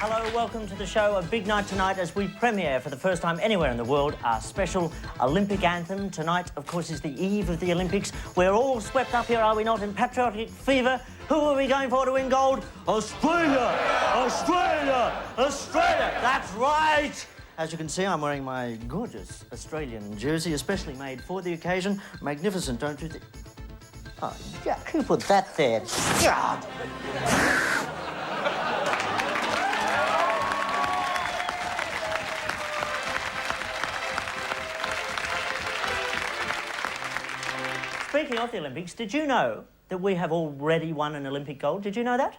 Hello, welcome to the show. A big night tonight as we premiere for the first time anywhere in the world our special Olympic anthem. Tonight, of course, is the eve of the Olympics. We're all swept up here, are we not, in patriotic fever? Who are we going for to win gold? Australia! Australia! Australia! That's right! As you can see, I'm wearing my gorgeous Australian jersey, especially made for the occasion. Magnificent, don't you think? Oh, yeah, who put that there? God! Speaking of the Olympics, did you know that we have already won an Olympic gold? Did you know that?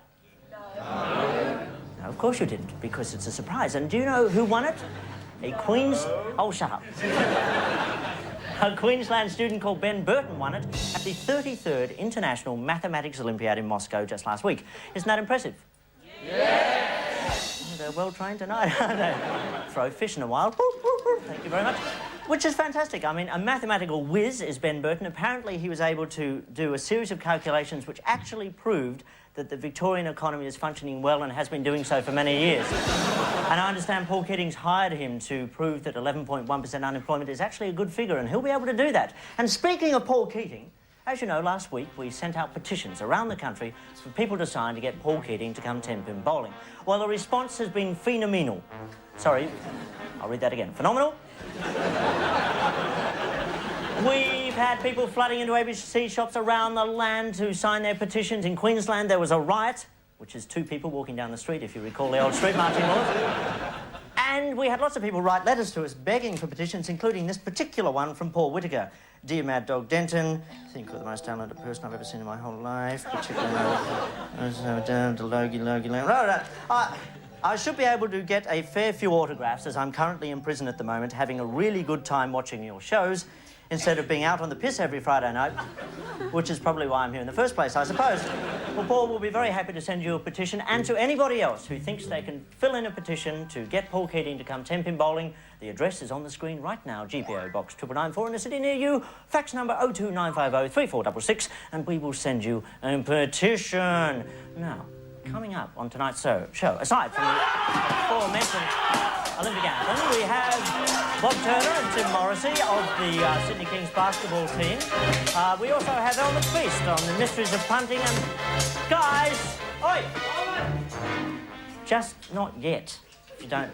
No. No, of course you didn't, because it's a surprise. And do you know who won it? Oh, shut up. A Queensland student called Ben Burton won it at the 33rd International Mathematics Olympiad in Moscow just last week. Isn't that impressive? Yes! They're well trained tonight, aren't they? Throw fish in a while. Thank you very much. Which is fantastic. I mean, a mathematical whiz is Ben Burton. Apparently, he was able to do a series of calculations which actually proved that the Victorian economy is functioning well and has been doing so for many years. And I understand Paul Keating's hired him to prove that 11.1% unemployment is actually a good figure, and he'll be able to do that. And speaking of Paul Keating, as you know, last week we sent out petitions around the country for people to sign to get Paul Keating to come 10-pin bowling. Well, the response has been phenomenal. Sorry, I'll read that again. Phenomenal. We've had people flooding into ABC shops around the land to sign their petitions. In Queensland, there was a riot, which is two people walking down the street, if you recall the old street marching laws. And we had lots of people write letters to us begging for petitions, including this particular one from Paul Whittaker. Dear Mad Dog Denton, I think you're the most talented person I've ever seen in my whole life, particularly I should be able to get a fair few autographs, as I'm currently in prison at the moment, having a really good time watching your shows, instead of being out on the piss every Friday night, which is probably why I'm here in the first place, I suppose. Well, Paul will be very happy to send you a petition, and to anybody else who thinks they can fill in a petition to get Paul Keating to come 10-pin bowling. The address is on the screen right now, GPO Box 9994 in a city near you, fax number 02950 3466, and we will send you a petition. Now, coming up on tonight's show, aside from the aforementioned Olympic anthem, we have Bob Turner and Tim Morrissey of the Sydney Kings basketball team. We also have Elle McFeast on the mysteries of punting and... Guys! Oi! Just not yet. If you don't...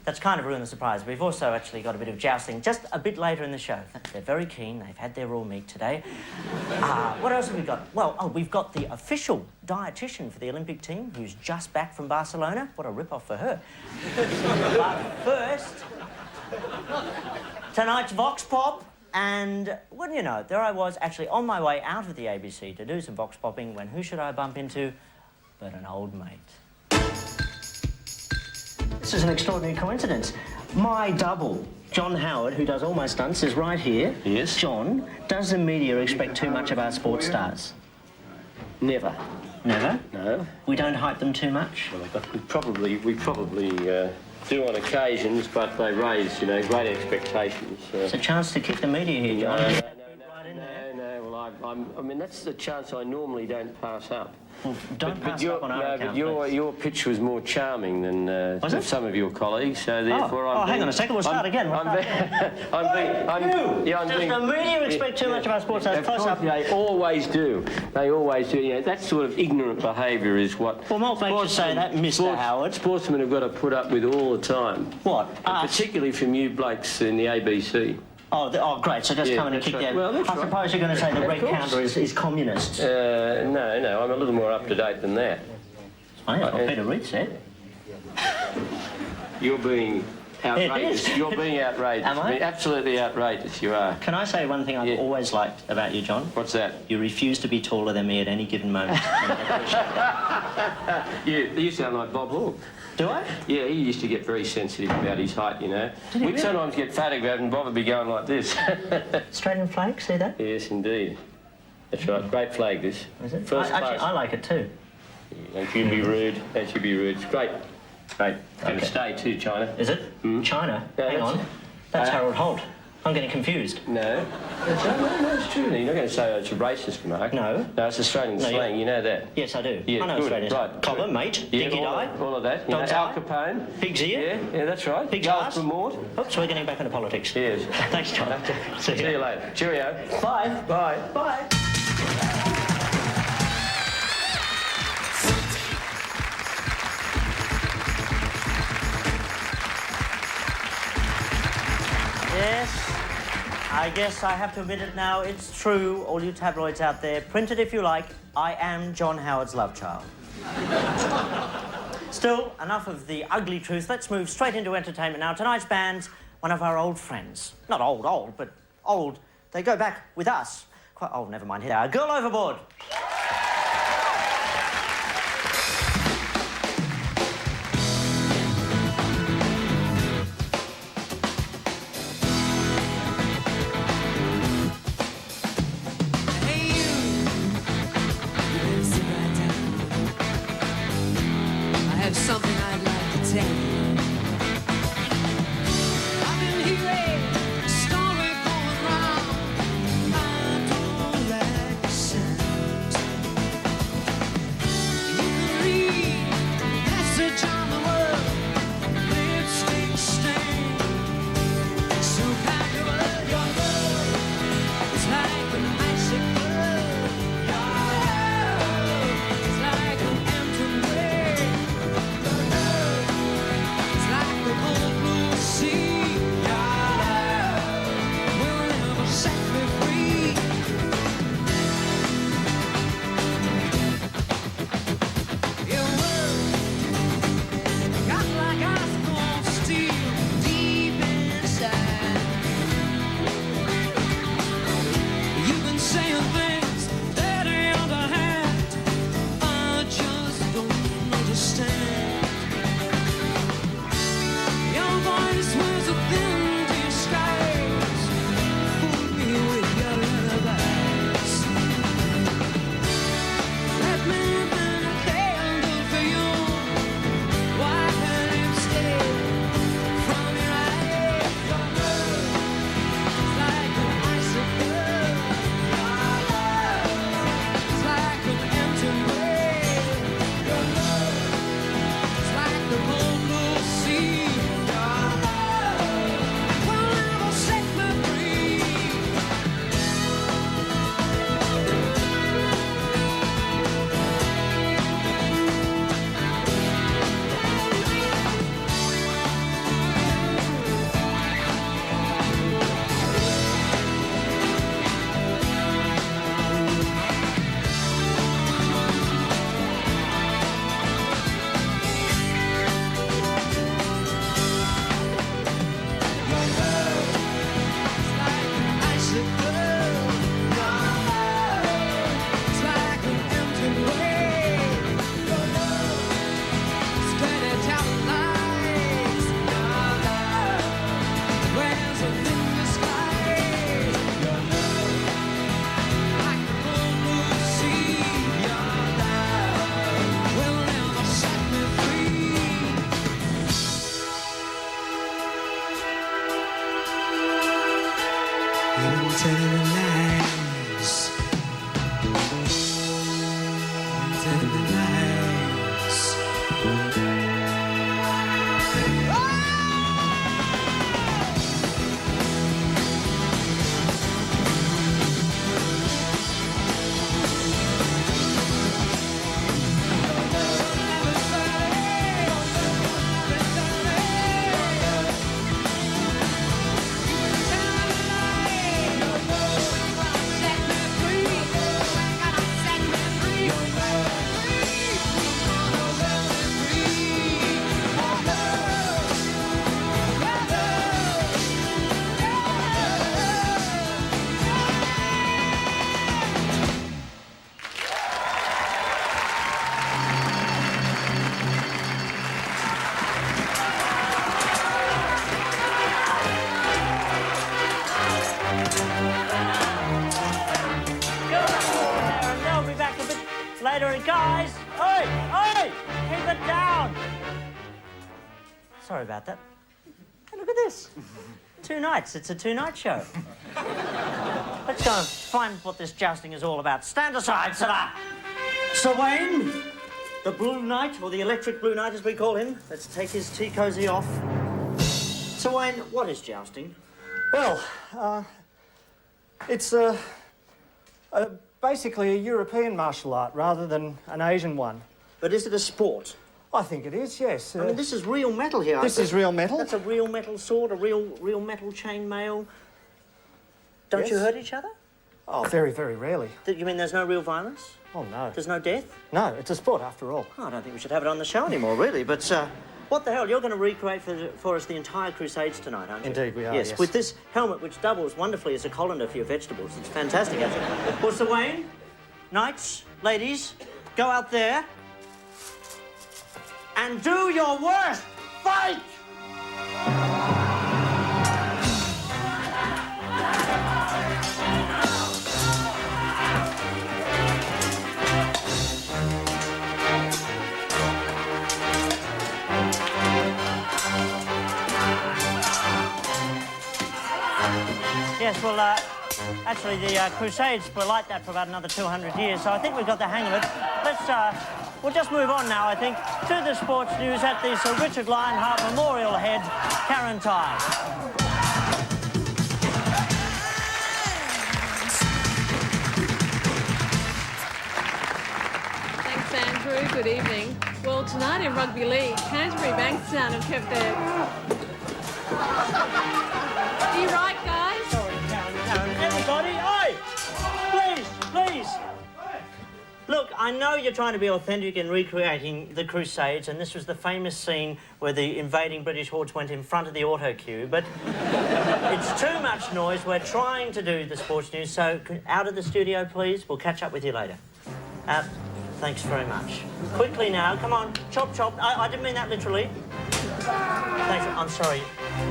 That's kind of ruined the surprise. We've also actually got a bit of jousting just a bit later in the show. They're very keen. They've had their raw meat today. What else have we got? Well, we've got the official dietitian for the Olympic team, who's just back from Barcelona. What a rip-off for her. But first, tonight's Vox Pop. And wouldn't you know, there I was actually on my way out of the ABC to do some Vox Popping when who should I bump into but an old mate. This is an extraordinary coincidence. My double, John Howard, who does all my stunts, is right here. Yes. John, does the media expect too much of our sports stars? Never. Never? No. We don't hype them too much? Well, we probably do on occasions, but they raise, great expectations. It's a chance to kick the media here, John. No. Well, I mean, that's the chance I normally don't pass up. Well, don't pass up on our account, but your pitch was more charming than some of your colleagues, so therefore hang on a second, we'll start again. Does the media expect too much of our sports stars? Close up. They always do. They always do. That sort of ignorant behaviour is what... Well, what makes you say that, Mr. Howard? Sportsmen have got to put up with all the time. What? Particularly from you blokes in the ABC. Oh, great. So just coming and kick that. Well, I suppose you're going to say the red counter is communist. No, I'm a little more up to date than that. It's funny, I've got Peter Reid said. You're being outrageous. You're being outrageous. Am I? Absolutely outrageous, you are. Can I say one thing I've always liked about you, John? What's that? You refuse to be taller than me at any given moment. And I appreciate that. You sound like Bob Hawke. Do I? Yeah, he used to get very sensitive about his height, Did he really? We'd sometimes get photographed and Bob would be going like this. Straight in flag, see that? Yes, indeed. That's right. Great flag, this. Is it? First class. Actually, I like it too. Don't you be rude. Don't you be rude. It's great. Great. Going to stay too, China. Is it? China? Yeah, Hang on. That's Harold Holt. I'm getting confused. No. No, it's true. You're not going to say it's a racist remark. No. No, it's Australian slang. You know that. Yes, I do. Yeah, I know good. Australian. Right. Cobber, Good. mate, Yeah, dinky die. all of that. You know, Dog's Al eye. Capone. Pig's ear. Yeah, that's right. Pig's Giles arse. Vermort. Oops, we're getting back into politics. Yes. Thanks, John. See you later. Cheerio. Bye. Bye. Bye. Yes, I guess I have to admit it now. It's true, all you tabloids out there. Print it if you like. I am John Howard's love child. Still, enough of the ugly truth. Let's move straight into entertainment now. Tonight's band's one of our old friends. Not old, but old. They go back with us. Quite old, never mind. Here they are. Girl Overboard. Something I'd like to tell you. I've been hearing a story going round. I don't like the sound. You can read a message on the world, lipstick stain. So kind of your love is like an icicle. Your love is like an empty way. Guys! Oi! Oi! Keep it down! Sorry about that. Hey, look at this. 2 nights. It's a 2-night show. Let's go and find what this jousting is all about. Stand aside, Sir Wayne, the Blue Knight, or the Electric Blue Knight as we call him. Let's take his tea cosy off. Sir Wayne, what is jousting? Well, it's basically a European martial art rather than an Asian one. But is it a sport? I think it is, yes. I mean, this is real metal here. This is real metal. That's a real metal sword, a real metal chainmail. Don't you Yes. hurt each other? Oh, very, very rarely. You mean there's no real violence? Oh, no. There's no death? No, it's a sport after all. Oh, I don't think we should have it on the show anymore, really. But what the hell? You're going to recreate for us the entire Crusades tonight, aren't you? Indeed we are, yes. yes. With this helmet, which doubles wonderfully as a colander for your vegetables. It's fantastic, actually. Well, Sir Wayne, knights, ladies, go out there and do your worst. Fight! Yes, well, actually, the Crusades were like that for about another 200 years, so I think we've got the hang of it. We'll just move on now, I think, to the sports news at the Sir Richard Lionheart Memorial Head, Tighe. Thanks, Andrew. Good evening. Well, tonight in Rugby League, Canterbury Bankstown have kept their... Are you right, guys? Sorry, Karen. Everybody, oi! Please! Look, I know you're trying to be authentic in recreating the Crusades, and this was the famous scene where the invading British hordes went in front of the auto cue, but it's too much noise. We're trying to do the sports news, so out of the studio, please. We'll catch up with you later. Thanks very much. Quickly now, come on, chop. I didn't mean that literally. Thanks, I'm sorry.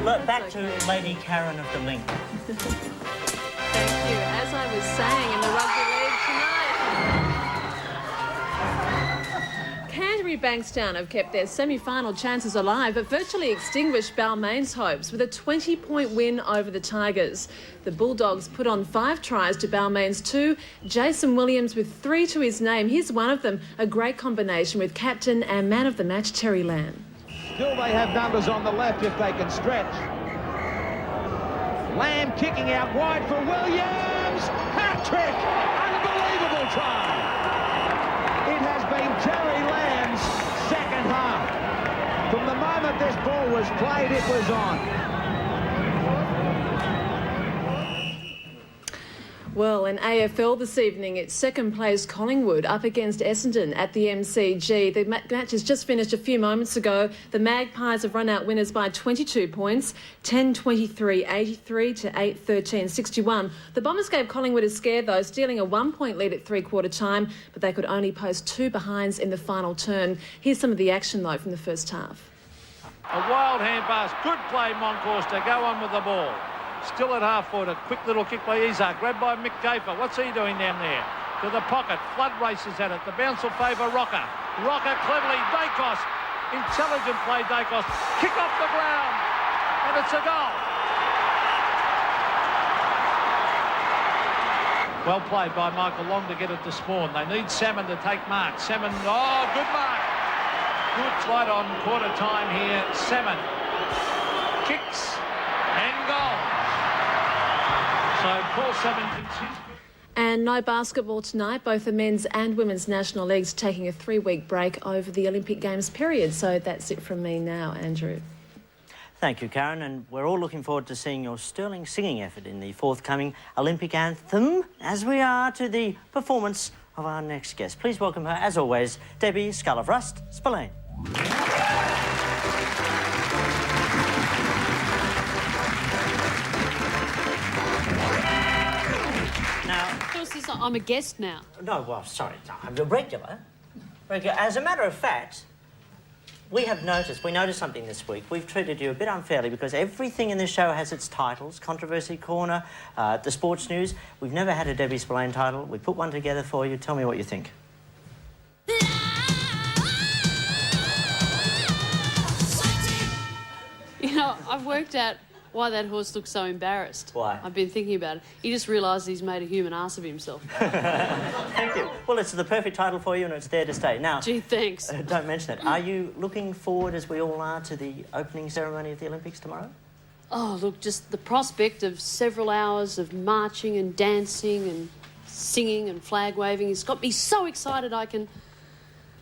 Look, back to Lady Karen of the Link. Thank you. As I was saying in the Rugby League tonight, Canterbury Bankstown have kept their semi-final chances alive but virtually extinguished Balmain's hopes with a 20-point win over the Tigers. The Bulldogs put on 5 tries to Balmain's 2. Jason Williams with 3 to his name. Here's one of them, a great combination with captain and man of the match Terry Lamb. Still they have numbers on the left if they can stretch. Lamb kicking out wide for Williams. Hat-trick! Unbelievable try! It has been Terry Lamb's second half. From the moment this ball was played, it was on. Well, in AFL this evening, it's second place Collingwood up against Essendon at the MCG. The match has just finished a few moments ago. The Magpies have run out winners by 22 points, 10-23, 83 to 8-13, 61. The Bombers gave Collingwood a scare, though, stealing a 1-point lead at three-quarter time, but they could only post 2 behinds in the final turn. Here's some of the action, though, from the first half. A wild hand pass. Good play, Moncourse, to go on with the ball. Still at half-forward, a quick little kick by Izzard, grabbed by Mick Gafer. What's he doing down there? To the pocket, Flood races at it. The bounce will favour Rocker. Rocker cleverly, Dacos. Intelligent play, Dacos. Kick off the ground, and it's a goal. Well played by Michael Long to get it to Spawn. They need Salmon to take mark. Salmon, oh, good mark. Good right on quarter time here. Salmon kicks and goal. So Paul Salmon continues. And no basketball tonight. Both the men's and women's national leagues taking a 3-week break over the Olympic Games period. So that's it from me now, Andrew. Thank you, Karen, and we're all looking forward to seeing your sterling singing effort in the forthcoming Olympic anthem, as we are to the performance of our next guest. Please welcome her, as always, Debbie Skull of Rust, Spillane. I'm a guest now. No, well, sorry, no, I'm a regular. As a matter of fact, we noticed something this week. We've treated you a bit unfairly because everything in this show has its titles. Controversy Corner, the sports news. We've never had a Debbie Spillane title. We put one together for you. Tell me what you think. You know, I've worked out why that horse looks so embarrassed. Why? I've been thinking about it. He just realised he's made a human ass of himself. Thank you. Well, it's the perfect title for you and it's there to stay. Now, Gee, thanks. don't mention it. Are you looking forward, as we all are, to the opening ceremony of the Olympics tomorrow? Oh, look, just the prospect of several hours of marching and dancing and singing and flag waving has got me so excited I can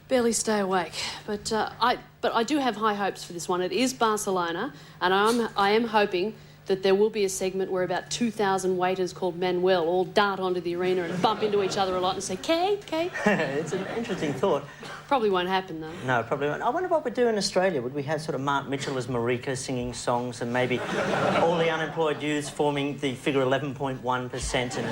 barely stay awake. But I do have high hopes for this one. It is Barcelona, and I am hoping that there will be a segment where about 2,000 waiters called Manuel all dart onto the arena and bump into each other a lot and say, K. It's an interesting thought. Probably won't happen, though. No, probably won't. I wonder what we'd do in Australia. Would we have sort of Mark Mitchell as Marika singing songs and maybe all the unemployed youths forming the figure 11.1% and...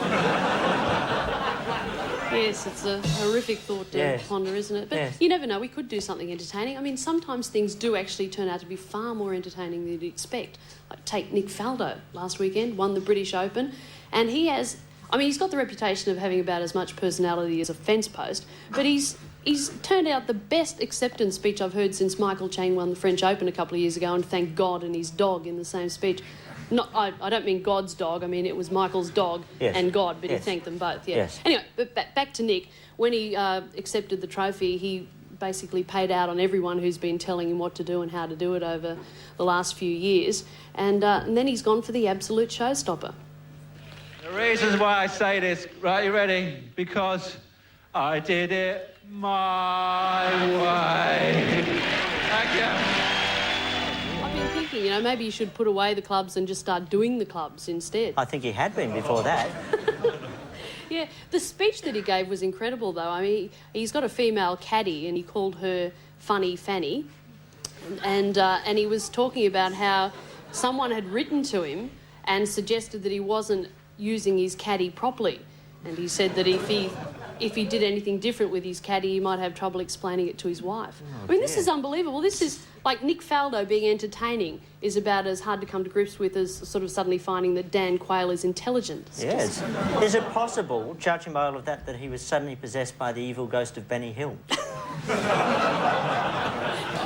Yes, it's a horrific thought to ponder, isn't it? But you never know, we could do something entertaining. I mean, sometimes things do actually turn out to be far more entertaining than you'd expect. Like, take Nick Faldo last weekend, won the British Open, and he's got the reputation of having about as much personality as a fence post, but he's turned out the best acceptance speech I've heard since Michael Chang won the French Open a couple of years ago and thanked God and his dog in the same speech. I don't mean God's dog, I mean it was Michael's dog and God, but he thanked them both, Anyway, but back to Nick. When he accepted the trophy, he basically paid out on everyone who's been telling him what to do and how to do it over the last few years, and then he's gone for the absolute showstopper. The reasons why I say this, right, you ready? Because I did it my way. Thank you. You know, maybe you should put away the clubs and just start doing the clubs instead. I think he had been before that. Yeah, the speech that he gave was incredible, though. I mean, he's got a female caddy and he called her Funny Fanny. And he was talking about how someone had written to him and suggested that he wasn't using his caddy properly. And he said that if he did anything different with his caddy, he might have trouble explaining it to his wife. I mean, this is unbelievable. This is like Nick Faldo being entertaining is about as hard to come to grips with as sort of suddenly finding that Dan Quayle is intelligent. Yes. Is it possible, judging by all of that, that he was suddenly possessed by the evil ghost of Benny Hill?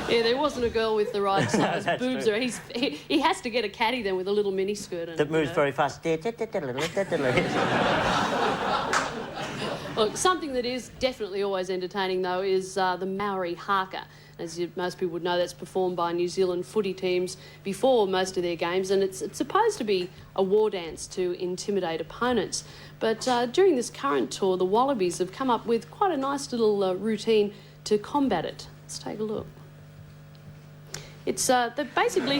Yeah, there wasn't a girl with the right size boobs. True. Or he has to get a caddy then with a little mini skirt. That moves very fast. Look, something that is definitely always entertaining, though, is the Maori Haka. As most people would know, that's performed by New Zealand footy teams before most of their games, and it's supposed to be a war dance to intimidate opponents. But during this current tour, the Wallabies have come up with quite a nice little routine to combat it. Let's take a look. It's they're basically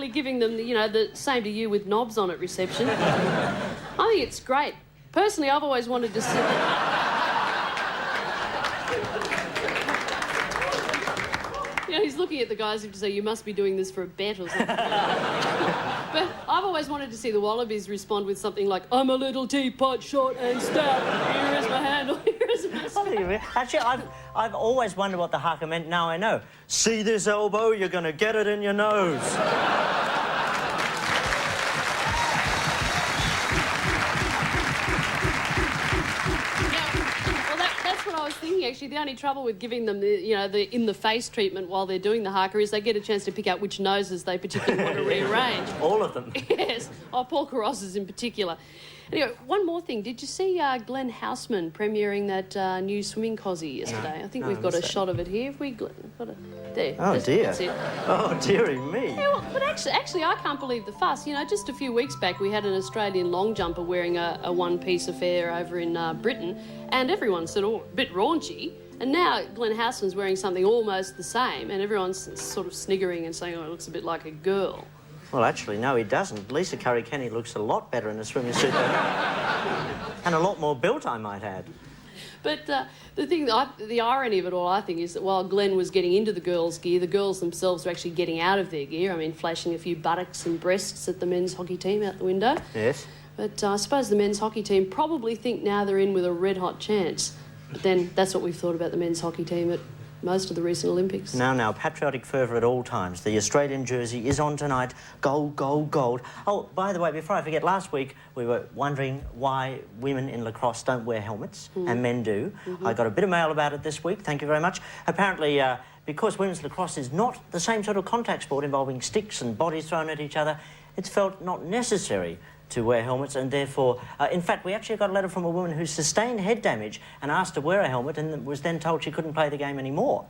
giving them the same to you with knobs on at reception. I think it's great. Personally, I've always wanted to see. He's looking at the guys as if to say, you must be doing this for a bet or something. But I've always wanted to see the Wallabies respond with something like, I'm a little teapot, short and stout. Here is my handle, here is my spoon. Actually, I've always wondered what the haka meant. Now I know. See this elbow? You're going to get it in your nose. Actually, the only trouble with giving them the in-the-face treatment while they're doing the haka is they get a chance to pick out which noses they particularly want to rearrange. All of them. Yes. Paul Caros's in particular. Anyway, one more thing. Did you see Glenn Houseman premiering that new swimming cosy yesterday? No. I think we've got a shot of it here. Have we got it? There. Oh, dear. That's it. Oh, dearie me. Yeah, well, but actually, I can't believe the fuss. Just a few weeks back, we had an Australian long jumper wearing a one-piece affair over in Britain, and everyone said, oh, a bit raunchy. And now Glenn Houseman's wearing something almost the same, and everyone's sort of sniggering and saying, oh, it looks a bit like a girl. Well, actually, no, he doesn't. Lisa Curry-Kenny looks a lot better in a swimming suit than and a lot more built, I might add. But the irony of it all, I think, is that while Glenn was getting into the girls' gear, the girls themselves were actually getting out of their gear. I mean, flashing a few buttocks and breasts at the men's hockey team out the window. Yes. But I suppose the men's hockey team probably think now they're in with a red-hot chance. But then that's what we've thought about the men's hockey team at most of the recent Olympics. Now, patriotic fervour at all times. The Australian jersey is on tonight. Gold, gold, gold. Oh, by the way, before I forget, last week we were wondering why women in lacrosse don't wear helmets and men do. I got a bit of mail about it this week. Thank you very much. Apparently, because women's lacrosse is not the same sort of contact sport involving sticks and bodies thrown at each other, it's felt not necessary to wear helmets, and therefore, in fact, we actually got a letter from a woman who sustained head damage and asked to wear a helmet and was then told she couldn't play the game anymore.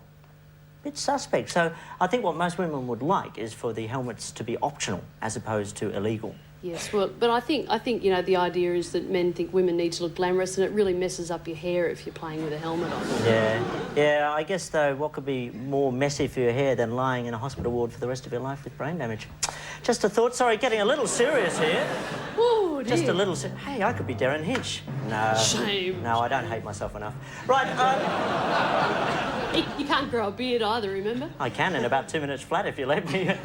Bit suspect. So I think what most women would like is for the helmets to be optional as opposed to illegal. Yes, well, but I think you know, the idea is that men think women need to look glamorous, and it really messes up your hair if you're playing with a helmet on. Yeah, I guess, though, what could be more messy for your hair than lying in a hospital ward for the rest of your life with brain damage? Just a thought. Sorry, getting a little serious here. Oh, dear. Just a little... Hey, I could be Darren Hinch. No. Shame. No, I don't hate myself enough. Right, You can't grow a beard either, remember? I can in about 2 minutes flat if you let me.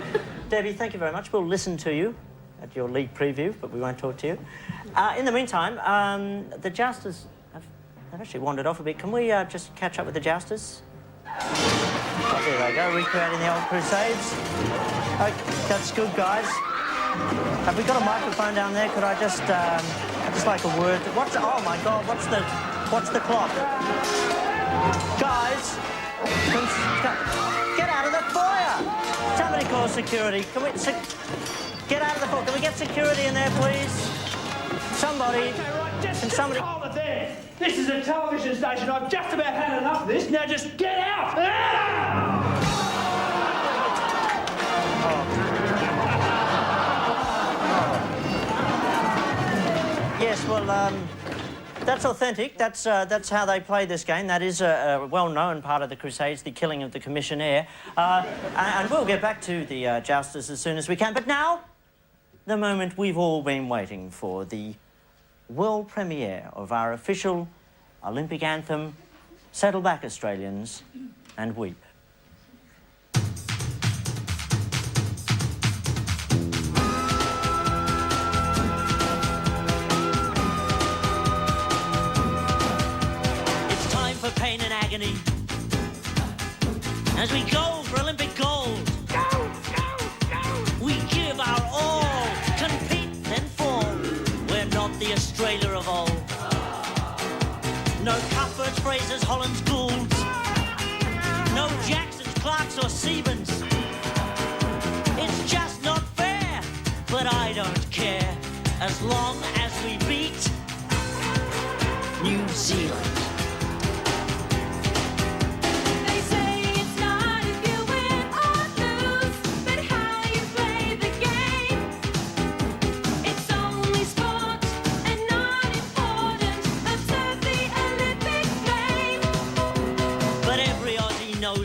Debbie, thank you very much. We'll listen to you at your league preview, but we won't talk to you. In the meantime, the Jousters have actually wandered off a bit. Can we just catch up with the Jousters? Oh, there they go, recreating the old Crusades. Okay, that's good, guys. Have we got a microphone down there? Could I just like a word? Oh my God, what's the clock? Guys, get out of the foyer! Somebody call security. Can we... Get out of the foyer. Can we get security in there, please? Somebody... Okay, right, just somebody... hold it there. This is a television station. I've just about had enough of this. Now just get out! Ah! Yes, well, that's authentic. That's how they play this game. That is a well-known part of the Crusades, the killing of the commissionaire. And we'll get back to the Jousters as soon as we can. But now, the moment we've all been waiting for, the world premiere of our official Olympic anthem, Settle Back, Australians, and Weep. Pain and agony as we go for Olympic gold. Go, go, go. We give our all, compete then fall. We're not the Australia of old. No Cuthberts, Frasers, Hollands, Goulds. No Jacksons, Clarks or Sebans. It's just not fair, but I don't care as long as we beat New Zealand.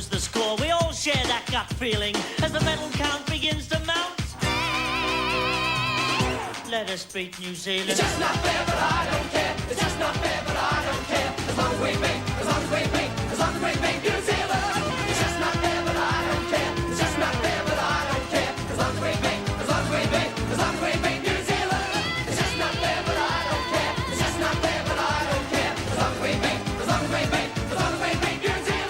The score. We all share that gut feeling as the medal count begins to mount. Let us beat New Zealand. It's just not fair, but I don't care. It's just not fair, but I don't care. As long as we beat, as long as we beat, as long as we beat New Zealand. It's just not fair, but I don't care. It's just not fair, but I don't care. As long as we beat, as long as we beat, as long as we beat New Zealand. It's just not fair, but I don't care. It's just not fair, but I don't care. As long as we beat, as long as we beat, as long as we beat New Zealand.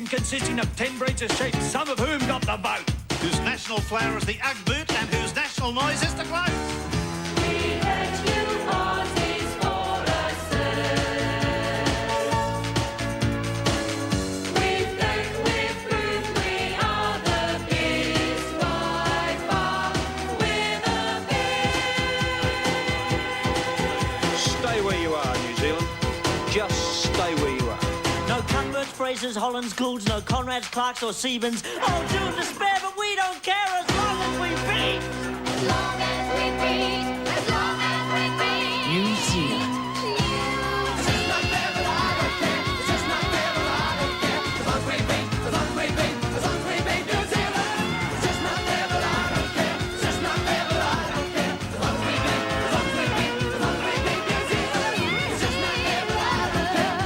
Consisting of 10 breeds of sheep, some of whom got the vote. Whose national flower is the Ugg boot and whose national noise is the gloat. We let you horses for a we think we've proved we are the beast by far. We're the beast. Stay where you are, New Zealand. Just stay where you are. No Cuthberts, Frasers, Hollands, Goulds, no Conrads, Clarks or Sebans. Oh, doom, despair, but we don't care as long as we beat. As long as we beat, as long as we beat New Zealand. It's just not fair, but I don't care. It's just not fair, but I don't care. As long as we beat, as long as we beat, as long as we beat New Zealand. It's just not fair, but I don't care. It's just not fair, but I don't care. As long as we beat, as long as we beat, as long as we beat New Zealand. It's just not fair, but I don't care.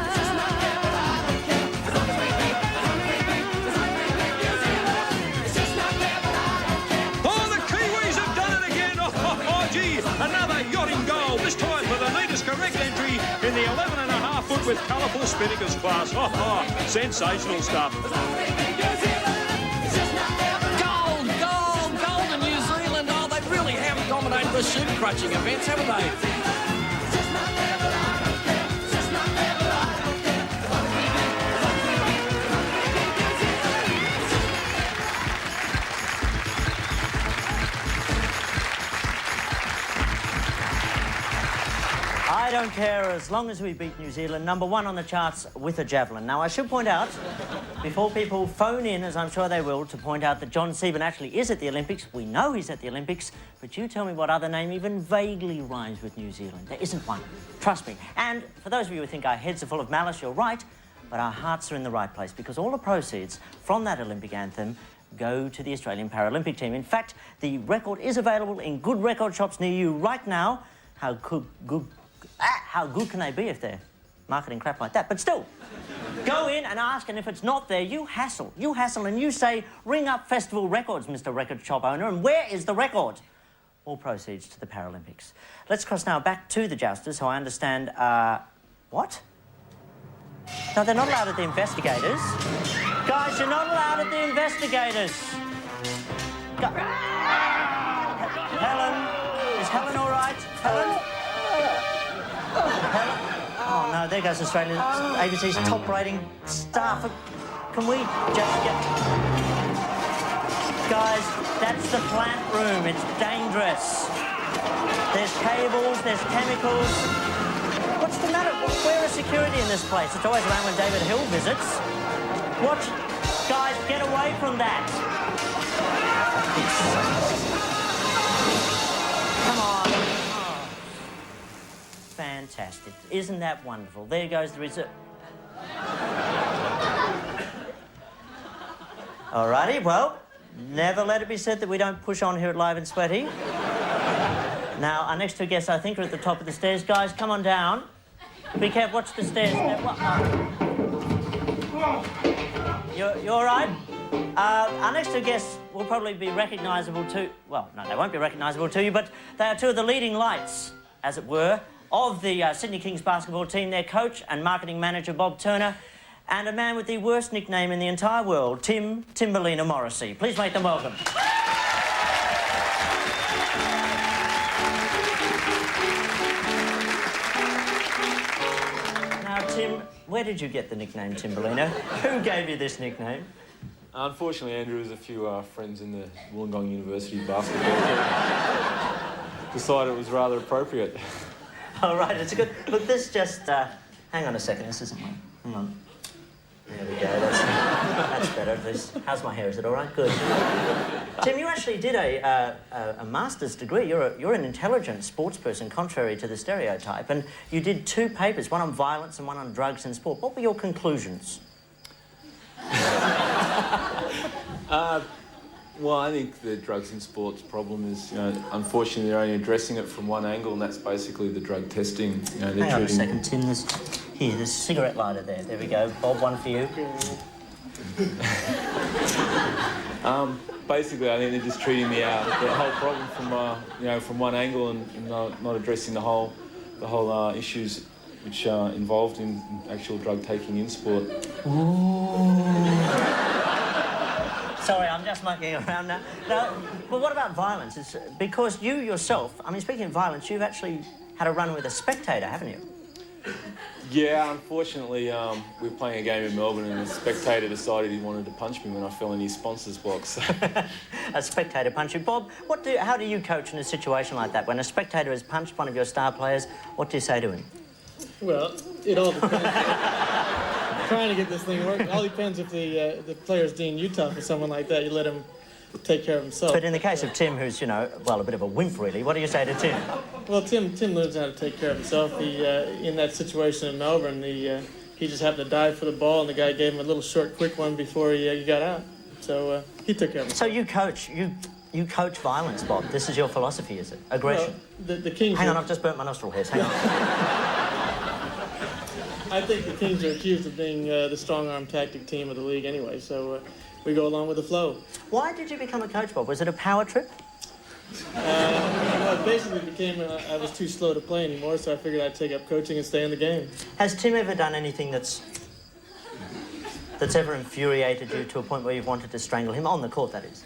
in the 11.5 foot with colourful spinnakers class. Sensational stuff. Gold in New Zealand. Oh, they really have dominated the sheep crutching events, haven't they? I don't care as long as we beat New Zealand, #1 on the charts with a javelin. Now, I should point out, before people phone in, as I'm sure they will, to point out that John Seaborn actually is at the Olympics. We know he's at the Olympics, but you tell me what other name even vaguely rhymes with New Zealand. There isn't one. Trust me. And for those of you who think our heads are full of malice, you're right, but our hearts are in the right place, because all the proceeds from that Olympic anthem go to the Australian Paralympic team. In fact, the record is available in good record shops near you right now. How good can they be if they're marketing crap like that? But still, go in and ask, and if it's not there, you hassle and you say, ring up Festival Records, Mr. Record Shop owner, and where is the record? All proceeds to the Paralympics. Let's cross now back to the Jousters, who I understand, what? No, they're not allowed at the investigators. Guys, you're not allowed at the investigators. Helen, is Helen all right? Helen? Oh no, there goes Australia's ABC's top rating staff. Can we just get... Guys, that's the plant room. It's dangerous. There's cables, there's chemicals. What's the matter? Where is security in this place? It's always around when David Hill visits. Watch. Guys, get away from that. Come on. Oh. Fantastic. Isn't that wonderful? There goes the reserve. Alrighty, well, never let it be said that we don't push on here at Live and Sweaty. Now, our next two guests, I think, are at the top of the stairs. Guys, come on down. Be careful, watch the stairs. You all right? Our next two guests will probably be recognisable to... Well, no, they won't be recognisable to you, but they are two of the leading lights, as it were, of the Sydney Kings basketball team. Their coach and marketing manager, Bob Turner, and a man with the worst nickname in the entire world, Tim Timberlina Morrissey. Please make them welcome. Now, Tim, where did you get the nickname Timberlina? Who gave you this nickname? Unfortunately, Andrew, there's a few friends in the Wollongong University basketball team decided it was rather appropriate. All right, it's a good... Look, this just... hang on a second, this isn't one. Hang on. There we go, that's better at least. How's my hair, is it all right? Good. Tim, you actually did a master's degree. You're an intelligent sports person, contrary to the stereotype, and you did 2 papers, one on violence and one on drugs in sport. What were your conclusions? Well, I think the drugs in sports problem is, unfortunately, they're only addressing it from one angle, and that's basically the drug testing. Hang on a second, Tim. There's a cigarette lighter there. There we go. Bob, one for you. Basically, I think they're just treating the whole problem from from one angle and not addressing the whole issues which are involved in actual drug taking in sport. Sorry, I'm just mucking around now. No, but what about violence? It's because you yourself, I mean, speaking of violence, you've actually had a run with a spectator, haven't you? Yeah, unfortunately, we were playing a game in Melbourne and a spectator decided he wanted to punch me when I fell in his sponsors box. A spectator punch you. Bob, how do you coach in a situation like that? When a spectator has punched one of your star players, what do you say to him? Well, it all depends. Trying to get this thing working. It all depends if the player's deemed you tough or someone like that. You let him take care of himself. But in the case of Tim, who's, well, a bit of a wimp, really, what do you say to Tim? Well, Tim learns how to take care of himself. He, in that situation in Melbourne, he just happened to dive for the ball, and the guy gave him a little short, quick one before he got out. So he took care of himself. So you coach violence, Bob. This is your philosophy, is it? Aggression. Well, the Kings... Hang on, I've just burnt my nostril hairs. Hang on. I think the Kings are accused of being the strong-arm tactic team of the league anyway, so we go along with the flow. Why did you become a coach, Bob? Was it a power trip? Well, it basically became I was too slow to play anymore, so I figured I'd take up coaching and stay in the game. Has Tim ever done anything that's ever infuriated you to a point where you've wanted to strangle him? On the court, that is.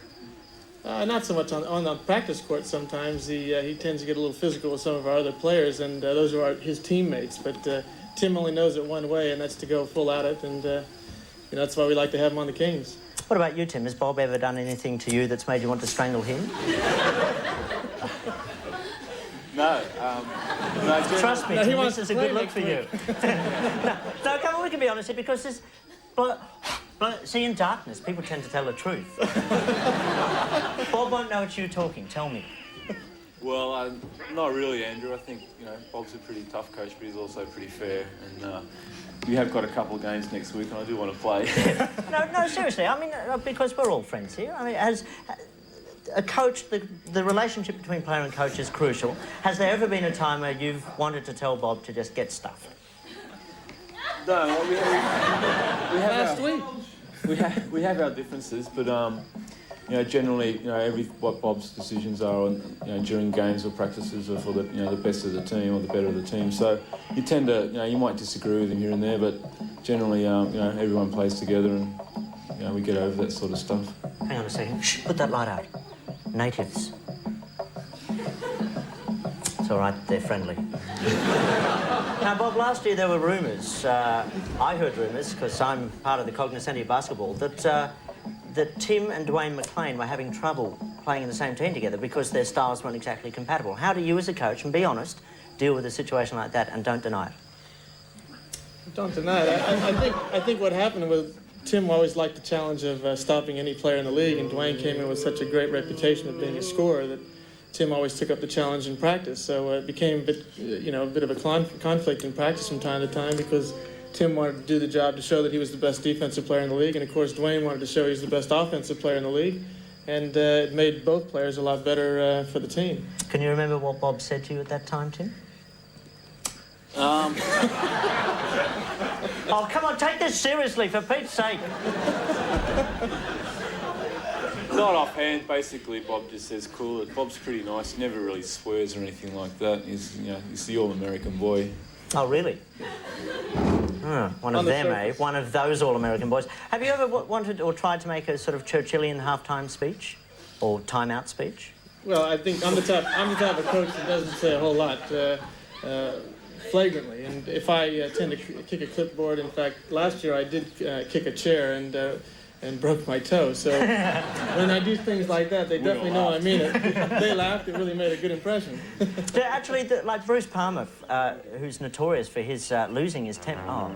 Not so much on the practice court. Sometimes he tends to get a little physical with some of our other players, and those are his teammates. But Tim only knows it one way, and that's to go full at it, and that's why we like to have him on the Kings. What about you, Tim? Has Bob ever done anything to you that's made you want to strangle him? No. Trust me, Tim, this is a good look for you. No, come on, we can be honest here, because this... See, in darkness, people tend to tell the truth. Bob won't know it's you talking. Tell me. Well, not really, Andrew. I think, Bob's a pretty tough coach, but he's also pretty fair. And we have got a couple of games next week, and I do want to play. No, seriously. I mean, because we're all friends here. I mean, as a coach, the relationship between player and coach is crucial. Has there ever been a time where you've wanted to tell Bob to just get stuffed? No, we have last week. We have our differences, but generally, what Bob's decisions are, during games or practices, are for the the best of the team or the better of the team. So you tend to, you might disagree with him here and there, but generally, everyone plays together, and we get over that sort of stuff. Hang on a second. Shh, put that light out. Natives. It's all right, they're friendly. Now, Bob, last year there were rumours, I heard rumours, because I'm part of the cognoscenti of basketball, that Tim and Dwayne McLean were having trouble playing in the same team together because their styles weren't exactly compatible. How do you, as a coach, and be honest, deal with a situation like that and don't deny it? Don't deny it. I think what happened was Tim always liked the challenge of stopping any player in the league, and Dwayne came in with such a great reputation of being a scorer that Tim always took up the challenge in practice. So it became a bit of a conflict in practice from time to time, because Tim wanted to do the job to show that he was the best defensive player in the league, and of course Dwayne wanted to show he was the best offensive player in the league, and it made both players a lot better for the team. Can you remember what Bob said to you at that time, Tim? Oh, come on, take this seriously, for Pete's sake. Not offhand, basically. Bob just says cool. Bob's pretty nice. He never really swears or anything like that. He's the all-American boy. Oh, really? Oh, one of them, eh? One of those all-American boys. Have you ever wanted or tried to make a sort of Churchillian half-time speech or time-out speech? Well, I think I'm the type of coach that doesn't say a whole lot flagrantly. And if I tend to kick a clipboard, in fact, last year I did kick a chair and broke my toe. So when I do things like that, they definitely know I mean it. They laughed. It really made a good impression. Actually, like Bruce Palmer, who's notorious for his losing his temper. Oh.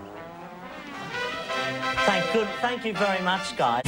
Thank you very much, guys.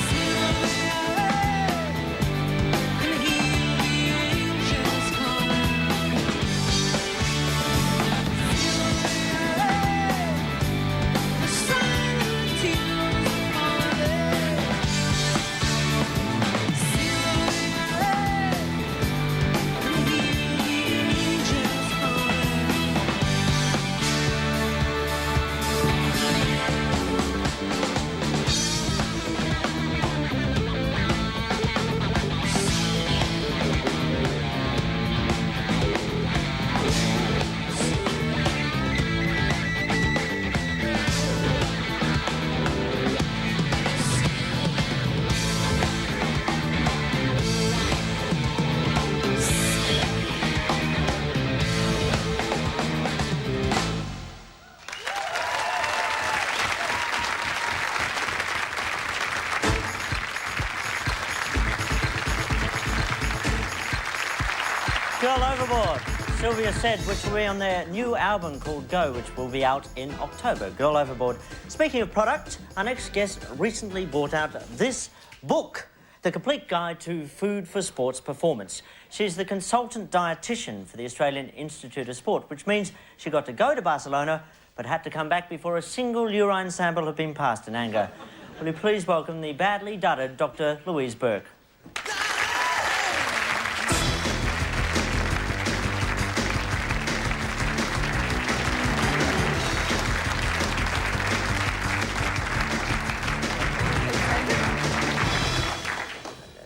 Girl Overboard, Sylvia said, which will be on their new album called Go, which will be out in October. Girl Overboard. Speaking of product, our next guest recently brought out this book, The Complete Guide to Food for Sports Performance. She's the consultant dietitian for the Australian Institute of Sport, which means she got to go to Barcelona but had to come back before a single urine sample had been passed in anger. Will you please welcome the badly dudded Dr. Louise Burke.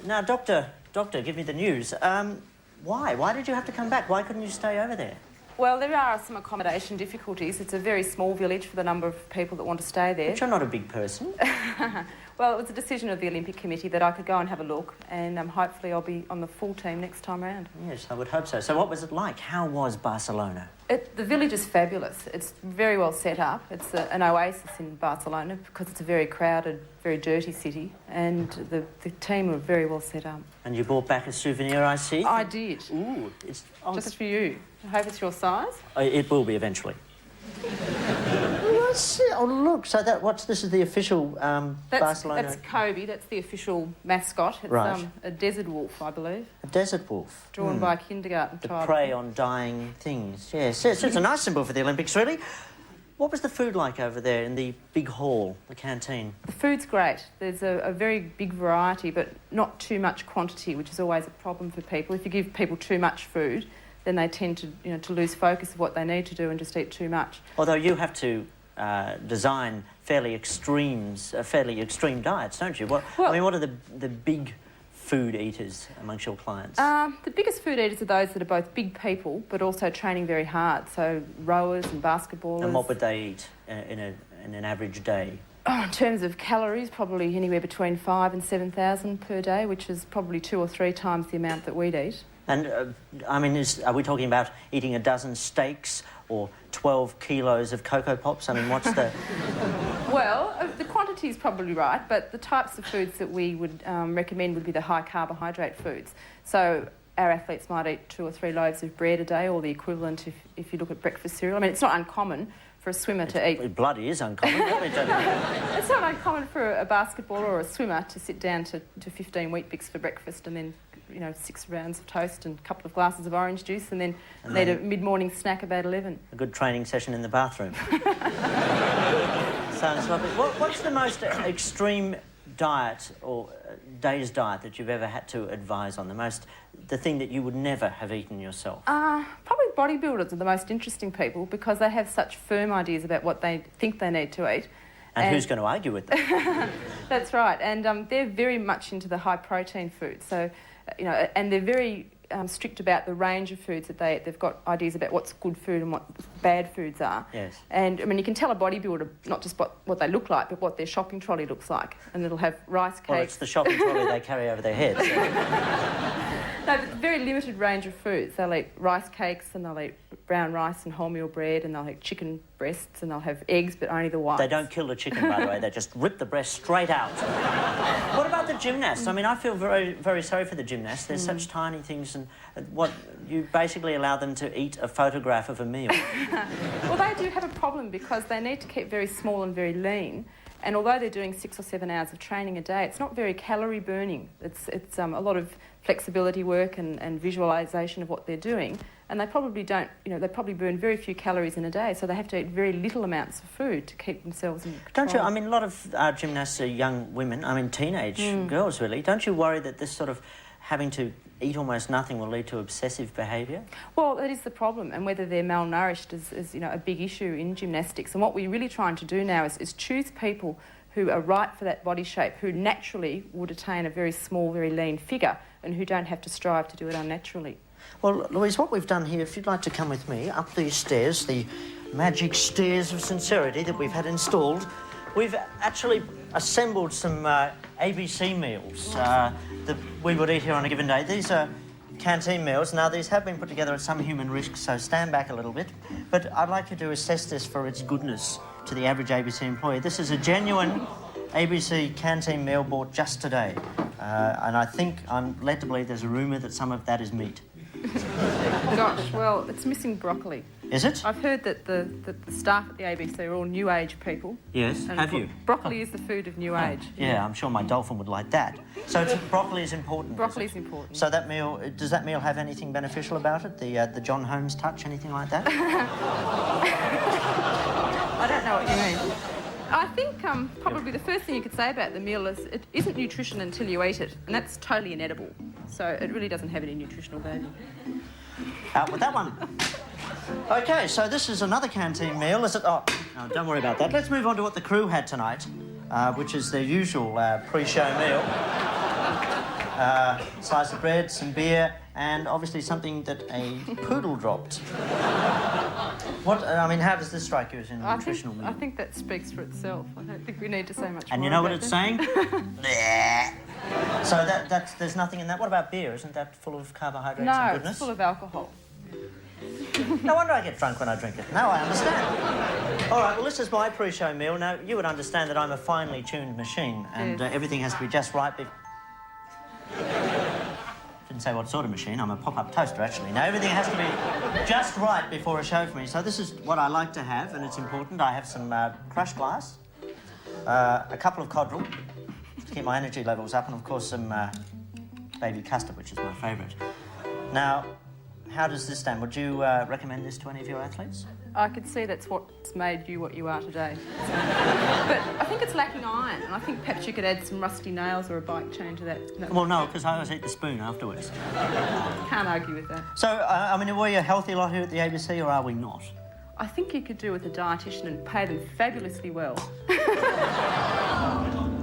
Now, Doctor, give me the news. Why? Why did you have to come back? Why couldn't you stay over there? Well, there are some accommodation difficulties. It's a very small village for the number of people that want to stay there. But you're not a big person. Well, it was a decision of the Olympic Committee that I could go and have a look, and hopefully I'll be on the full team next time round. Yes, I would hope so. So what was it like? How was Barcelona? The village is fabulous. It's very well set up. It's an oasis in Barcelona because it's a very crowded, very dirty city, and the team were very well set up. And you brought back a souvenir, I see? I did. Ooh, it's just for you. I hope it's your size. It will be eventually. Let's see. Oh, look. So this is the official Barcelona. That's Kobe. That's the official mascot. It's right. A desert wolf, I believe. A desert wolf. Drawn by a kindergarten child. The prey on dying things. Yes, it's a nice symbol for the Olympics, really. What was the food like over there in the big hall, the canteen? The food's great. There's a very big variety, but not too much quantity, which is always a problem for people. If you give people too much food, then they tend to lose focus of what they need to do and just eat too much. Although you have to design fairly extreme diets, don't you? What are the big food eaters amongst your clients? The biggest food eaters are those that are both big people but also training very hard, so rowers and basketballers. And what would they eat in an average day? Oh, in terms of calories, probably anywhere between 5,000 and 7,000 per day, which is probably 2 or 3 times the amount that we'd eat. And, are we talking about eating a dozen steaks or 12 kilos of Cocoa Pops? I mean, what's the... Well, the quantity is probably right, but the types of foods that we would recommend would be the high carbohydrate foods. So our athletes might eat 2 or 3 loaves of bread a day, or the equivalent if you look at breakfast cereal. I mean, it's not uncommon for a swimmer to eat... It bloody is uncommon, let me tell you. It's not uncommon for a basketballer or a swimmer to sit down to 15 Weet-Bix for breakfast and then 6 rounds of toast and a couple of glasses of orange juice and then need a mid-morning snack about 11. A good training session in the bathroom. Sounds lovely. What's the most extreme diet or day's diet that you've ever had to advise on? The thing that you would never have eaten yourself? Probably bodybuilders are the most interesting people because they have such firm ideas about what they think they need to eat. And who's going to argue with them? That's right. And they're very much into the high-protein foods. So, and they're very strict about the range of foods that they eat. They've got ideas about what's good food and what bad foods are. Yes. And, I mean, you can tell a bodybuilder not just what they look like, but what their shopping trolley looks like. And it'll have rice cakes. Well, it's the shopping trolley they carry over their heads. No, but very limited range of foods. They'll eat rice cakes and they'll eat brown rice and wholemeal bread and they'll eat chicken breasts and they'll have eggs, but only the whites. They don't kill the chicken, by the way. They just rip the breast straight out. What about the gymnasts? I mean, I feel very, very sorry for the gymnasts. They're such tiny things, and you basically allow them to eat a photograph of a meal. Well, they do have a problem because they need to keep very small and very lean. And although they're doing 6 or 7 hours of training a day, it's not very calorie burning. It's a lot of flexibility work and visualisation of what they're doing. And they probably don't, they probably burn very few calories in a day, so they have to eat very little amounts of food to keep themselves in control. Don't you? I mean, a lot of gymnasts are young women, teenage girls, really. Don't you worry that this sort of having to eat almost nothing will lead to obsessive behaviour? Well, that is the problem, and whether they're malnourished is a big issue in gymnastics. And what we're really trying to do now is choose people who are right for that body shape, who naturally would attain a very small, very lean figure, and who don't have to strive to do it unnaturally. Well, Louise, what we've done here, if you'd like to come with me up these stairs, the magic stairs of sincerity that we've had installed, we've actually assembled some ABC meals that we would eat here on a given day. These are canteen meals. Now, these have been put together at some human risk, so stand back a little bit. But I'd like you to assess this for its goodness to the average ABC employee. This is a genuine ABC canteen meal bought just today. And I think I'm led to believe there's a rumour that some of that is meat. Gosh, well, it's missing broccoli. Is it? I've heard that the staff at the ABC are all new age people. Yes, have you? Broccoli is the food of new age. Yeah, I'm sure my dolphin would like that. So broccoli is important. Broccoli is important. So does that meal have anything beneficial about it? The John Holmes touch, anything like that? I don't know what you mean. I think probably the first thing you could say about the meal is it isn't nutrition until you eat it, and that's totally inedible. So it really doesn't have any nutritional value. Out with that one. OK, so this is another canteen meal, is it? Oh, no, don't worry about that. Let's move on to what the crew had tonight, which is their usual pre-show meal. Slice of bread, some beer, and obviously something that a poodle dropped. What? I mean, how does this strike you as a nutritional meal? I think that speaks for itself. I don't think we need to say much more. And you know what about it's that. saying? Bleh. So there's nothing in that. What about beer? Isn't that full of carbohydrates and No, goodness? it's full of alcohol. No wonder I get drunk when I drink it. Now I understand. All right, well, this is my pre-show meal. Now, you would understand that I'm a finely tuned machine, and everything has to be just right. Didn't say what sort of machine. I'm a pop-up toaster, actually. Now, everything has to be just right before a show for me. So this is what I like to have, and it's important. I have some crushed glass, a couple of codral to keep my energy levels up, and, of course, some baby custard, which is my favourite. Now, how does this stand? Would you recommend this to any of your athletes? I could see that's what's made you what you are today. But I think it's lacking iron, and I think perhaps you could add some rusty nails or a bike chain to that. Well, no, because I always eat the spoon afterwards. Can't argue with that. So, I mean, are we a healthy lot here at the ABC, or are we not? I think you could do with a dietitian and pay them fabulously well.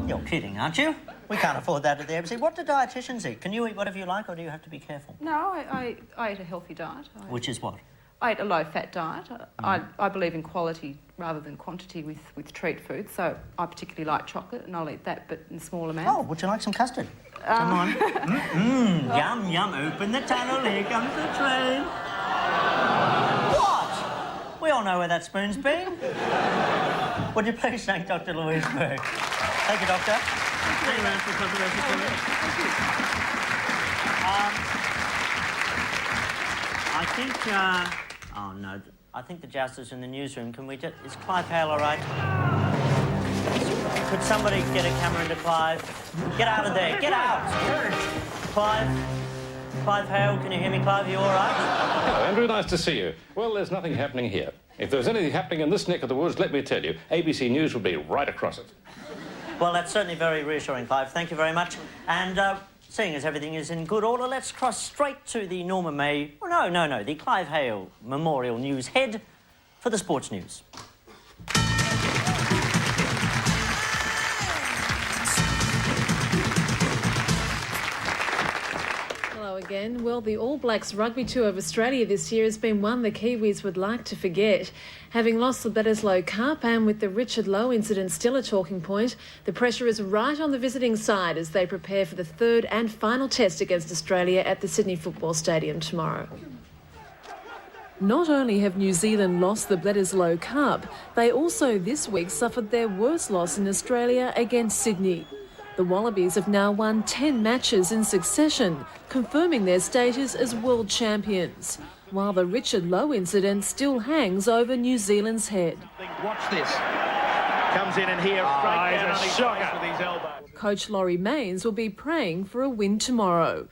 You're kidding, aren't you? We can't afford that at the ABC. What do dietitians eat? Can you eat whatever you like, or do you have to be careful? No, I eat a healthy diet. Which is what? I eat a low-fat diet. I believe in quality rather than quantity with treat food, so I particularly like chocolate, and I'll eat that, but in small amounts. Oh, would you like some custard? Come on. Yum, yum, open the tunnel, here comes the train. What? We all know where that spoon's been. Would you please thank Dr. Louise Berg? Thank you, Doctor. Stay around for controversy. I think, oh no, I think the Jousters in the newsroom. Can we just... Is Clive Hale all right? Could somebody get a camera into Clive? Get out of there, get out! Clive Hale, can you hear me, Clive? Are you all right? Hello, Andrew, nice to see you. Well, there's nothing happening here. If there's anything happening in this neck of the woods, let me tell you, ABC News will be right across it. Well, that's certainly very reassuring, Clive. Thank you very much. And seeing as everything is in good order, let's cross straight to the Norma May... Oh, no, the Clive Hale Memorial News Head for the sports news. Hello again. Well, the All Blacks rugby tour of Australia this year has been one the Kiwis would like to forget. Having lost the Bledisloe Cup and with the Richard Lowe incident still a talking point, the pressure is right on the visiting side as they prepare for the third and final test against Australia at the Sydney Football Stadium tomorrow. Not only have New Zealand lost the Bledisloe Cup, they also this week suffered their worst loss in Australia against Sydney. The Wallabies have now won 10 matches in succession, confirming their status as world champions, while the Richard Lowe incident still hangs over New Zealand's head. Watch this. Comes in and here, straight down on his face with his elbow. Coach Laurie Mains will be praying for a win tomorrow.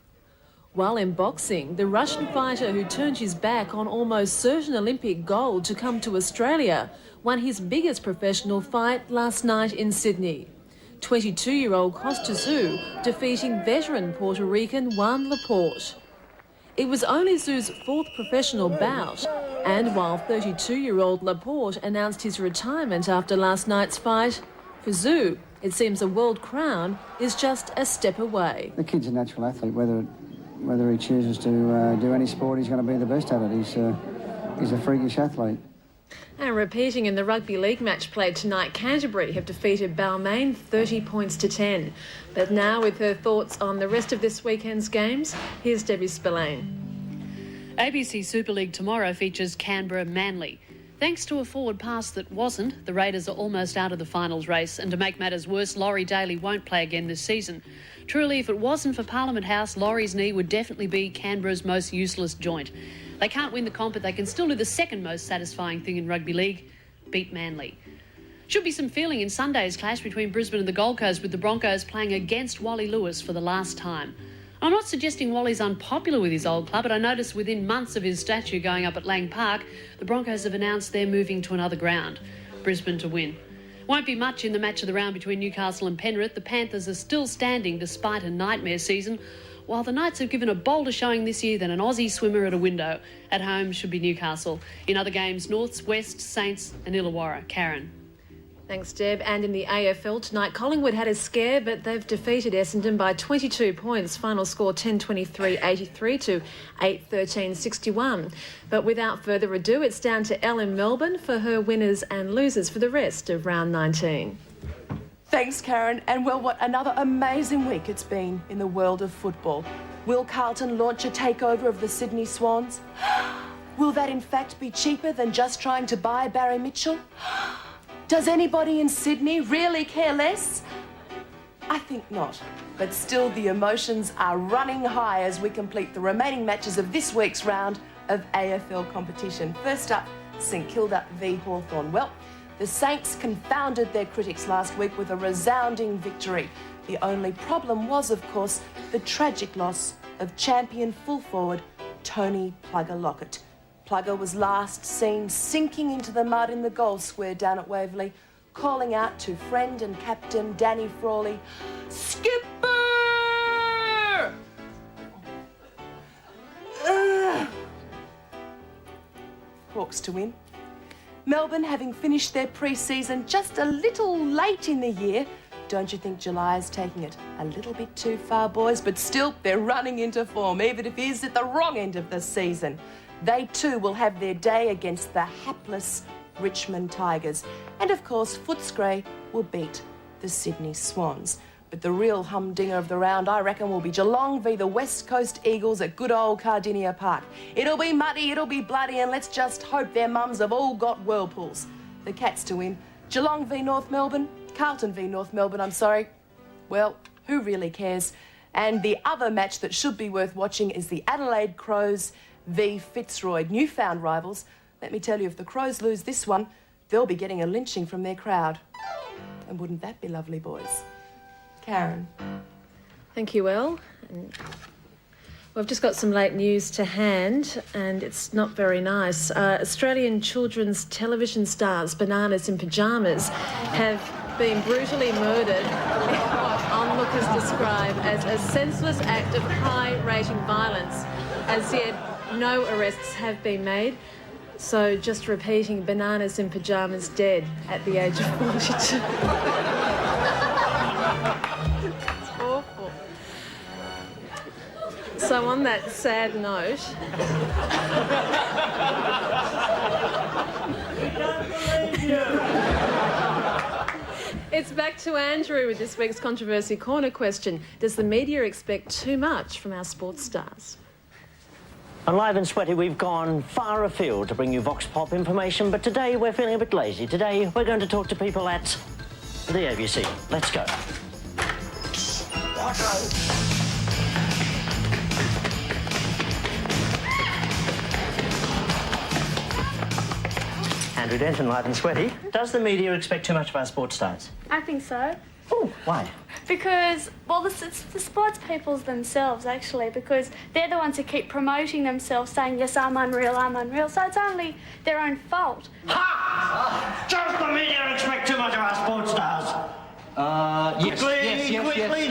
While in boxing, the Russian fighter who turned his back on almost certain Olympic gold to come to Australia won his biggest professional fight last night in Sydney. 22-year-old Costa Tszyu defeating veteran Puerto Rican Juan Laporte. It was only Tszyu's fourth professional bout, and while 32-year-old Laporte announced his retirement after last night's fight, for Tszyu, it seems a world crown is just a step away. The kid's a natural athlete. Whether he chooses to do any sport, he's going to be the best at it. He's a freakish athlete. And repeating in the rugby league match played tonight, Canterbury have defeated Balmain 30 points to 10. But now with her thoughts on the rest of this weekend's games, here's Debbie Spillane. ABC Super League tomorrow features Canberra Manly. Thanks to a forward pass that wasn't, the Raiders are almost out of the finals race, and to make matters worse, Laurie Daly won't play again this season. Truly, if it wasn't for Parliament House, Laurie's knee would definitely be Canberra's most useless joint. They can't win the comp, but they can still do the second most satisfying thing in rugby league, beat Manly. Should be some feeling in Sunday's clash between Brisbane and the Gold Coast, with the Broncos playing against Wally Lewis for the last time. I'm not suggesting Wally's unpopular with his old club, but I noticed within months of his statue going up at Lang Park, the Broncos have announced they're moving to another ground, Brisbane to win. Won't be much in the match of the round between Newcastle and Penrith. The Panthers are still standing despite a nightmare season, while the Knights have given a bolder showing this year than an Aussie swimmer at a window. At home should be Newcastle. In other games, Norths, West, Saints and Illawarra. Karen. Thanks, Deb. And in the AFL tonight, Collingwood had a scare, but they've defeated Essendon by 22 points. Final score 10-23-83 to 8-13-61. But without further ado, it's down to Elle in Melbourne for her winners and losers for the rest of round 19. Thanks, Karen. And well, what another amazing week it's been in the world of football. Will Carlton launch a takeover of the Sydney Swans? Will that in fact be cheaper than just trying to buy Barry Mitchell? Does anybody in Sydney really care less? I think not. But still, the emotions are running high as we complete the remaining matches of this week's round of AFL competition. First up, St Kilda v Hawthorn. Well, the Saints confounded their critics last week with a resounding victory. The only problem was, of course, the tragic loss of champion full forward Tony Plugger Lockett. Plugger was last seen sinking into the mud in the goal square down at Waverley, calling out to friend and captain Danny Frawley, "Skipper!" Hawks to win. Melbourne, having finished their pre-season just a little late in the year. Don't you think July is taking it a little bit too far, boys? But still, they're running into form, even if it is at the wrong end of the season. They too will have their day against the hapless Richmond Tigers. And of course, Footscray will beat the Sydney Swans. But the real humdinger of the round, I reckon, will be Geelong v the West Coast Eagles at good old Cardinia Park. It'll be muddy, it'll be bloody, and let's just hope their mums have all got whirlpools. The Cats to win. Geelong v North Melbourne. Carlton v North Melbourne, I'm sorry. Well, who really cares? And the other match that should be worth watching is the Adelaide Crows v Fitzroy, newfound rivals. Let me tell you, if the Crows lose this one, they'll be getting a lynching from their crowd. And wouldn't that be lovely, boys? Karen. Thank you, Elle. We've just got some late news to hand, and it's not very nice. Australian children's television stars, Bananas in Pyjamas, have been brutally murdered in what onlookers describe as a senseless act of high-rating violence. As yet, no arrests have been made. So, just repeating, Bananas in Pyjamas dead at the age of 42. It's awful. So, on that sad note... It's back to Andrew with this week's Controversy Corner question. Does the media expect too much from our sports stars? On Live and Sweaty, we've gone far afield to bring you Vox Pop information, but today we're feeling a bit lazy. Today we're going to talk to people at the ABC. Let's go. Andrew Denton, Live and Sweaty. Does the media expect too much of our sports stars? I think so. Oh, why? Because, well, it's the sports peoples themselves, actually, because they're the ones who keep promoting themselves, saying, yes, I'm unreal, so it's only their own fault. Ha! Does the media expect too much of our sports stars? Yes,